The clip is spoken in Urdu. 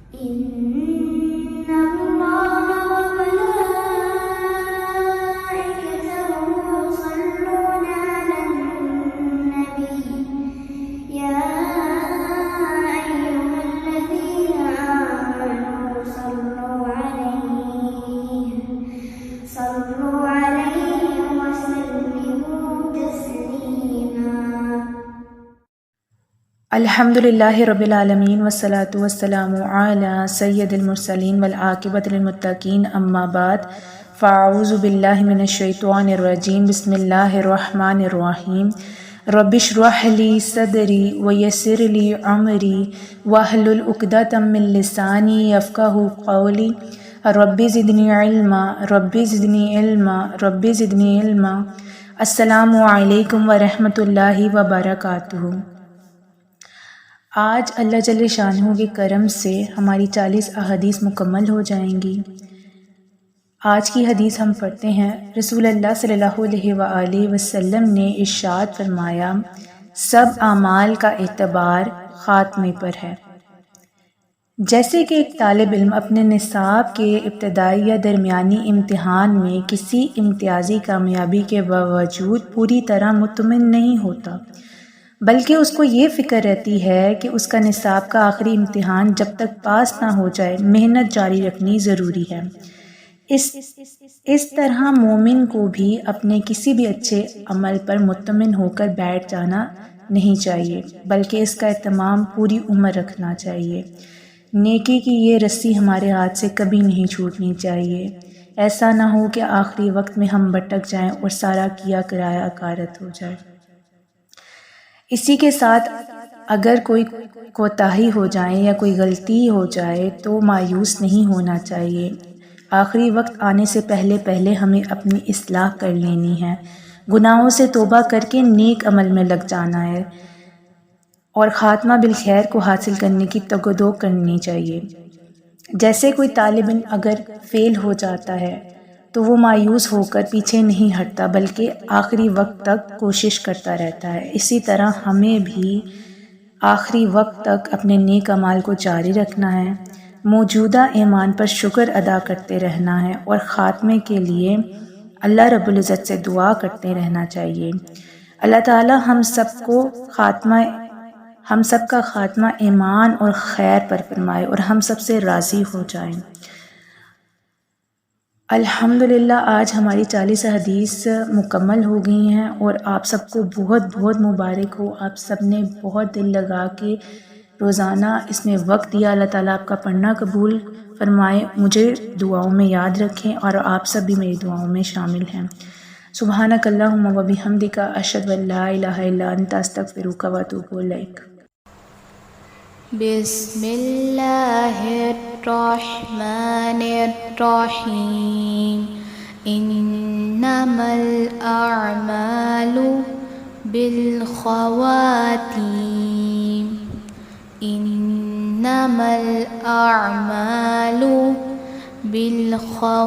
إن الله وملائكته يصلون على النبي يا أيها الذين آمنوا صلوا عليه وسلموا تسليما. الحمدللہ رب العالمین والصلاة والسلام علی سید المرسلین والعاقبۃ للمتقین اما بعد فاعوذ باللہ من الشیطان الرجیم بسم اللہ الرحمن الرحیم رب اشرح لی صدری ویسر لی امری واحلل عقدۃ من لسانی یفقہوا قولی رب زدنی علما رب زدنی علما رب زدنی علما. السلام علیکم ورحمۃ اللہ وبرکاتہ. آج اللہ جل شانہ کے کرم سے ہماری 40 احادیث مکمل ہو جائیں گی. آج کی حدیث ہم پڑھتے ہیں. رسول اللہ صلی اللہ علیہ وآلہ وسلم نے ارشاد فرمایا سب اعمال کا اعتبار خاتمے پر ہے. جیسے کہ ایک طالب علم اپنے نصاب کے ابتدائی یا درمیانی امتحان میں کسی امتیازی کامیابی کے باوجود پوری طرح مطمئن نہیں ہوتا، بلکہ اس کو یہ فکر رہتی ہے کہ اس کا نصاب کا آخری امتحان جب تک پاس نہ ہو جائے محنت جاری رکھنی ضروری ہے. اس طرح مومن کو بھی اپنے کسی بھی اچھے عمل پر مطمئن ہو کر بیٹھ جانا نہیں چاہیے، بلکہ اس کا اہتمام پوری عمر رکھنا چاہیے. نیکی کی یہ رسی ہمارے ہاتھ سے کبھی نہیں چھوٹنی چاہیے. ایسا نہ ہو کہ آخری وقت میں ہم بھٹک جائیں اور سارا کیا کرایا غارت ہو جائے. اسی کے ساتھ اگر کوئی کوتاہی ہو جائے یا کوئی غلطی ہو جائے تو مایوس نہیں ہونا چاہیے. آخری وقت آنے سے پہلے ہمیں اپنی اصلاح کر لینی ہے، گناہوں سے توبہ کر کے نیک عمل میں لگ جانا ہے اور خاتمہ بالخیر کو حاصل کرنے کی تگودو کرنی چاہیے. جیسے کوئی طالب علم اگر فیل ہو جاتا ہے تو وہ مایوس ہو کر پیچھے نہیں ہٹتا بلکہ آخری وقت تک کوشش کرتا رہتا ہے. اسی طرح ہمیں بھی آخری وقت تک اپنے نیک اعمال کو جاری رکھنا ہے، موجودہ ایمان پر شکر ادا کرتے رہنا ہے اور خاتمے کے لیے اللہ رب العزت سے دعا کرتے رہنا چاہیے. اللہ تعالی ہم سب کا خاتمہ ایمان اور خیر پر فرمائے اور ہم سب سے راضی ہو جائیں. الحمدللہ آج ہماری 40 حدیث مکمل ہو گئی ہیں اور آپ سب کو بہت بہت مبارک ہو. آپ سب نے بہت دل لگا کے روزانہ اس میں وقت دیا. اللہ تعالیٰ آپ کا پڑھنا قبول فرمائے، مجھے دعاؤں میں یاد رکھیں اور آپ سب بھی میری دعاؤں میں شامل ہیں. سبحانک اللہم و بحمدک اشہد ان لا الہ الا انت استغفرک و اتوب الیک. بسم اللہ الرحمن الرحیم. انما الاعمال بالخواتیم. انما الاعمال بالخواتیم.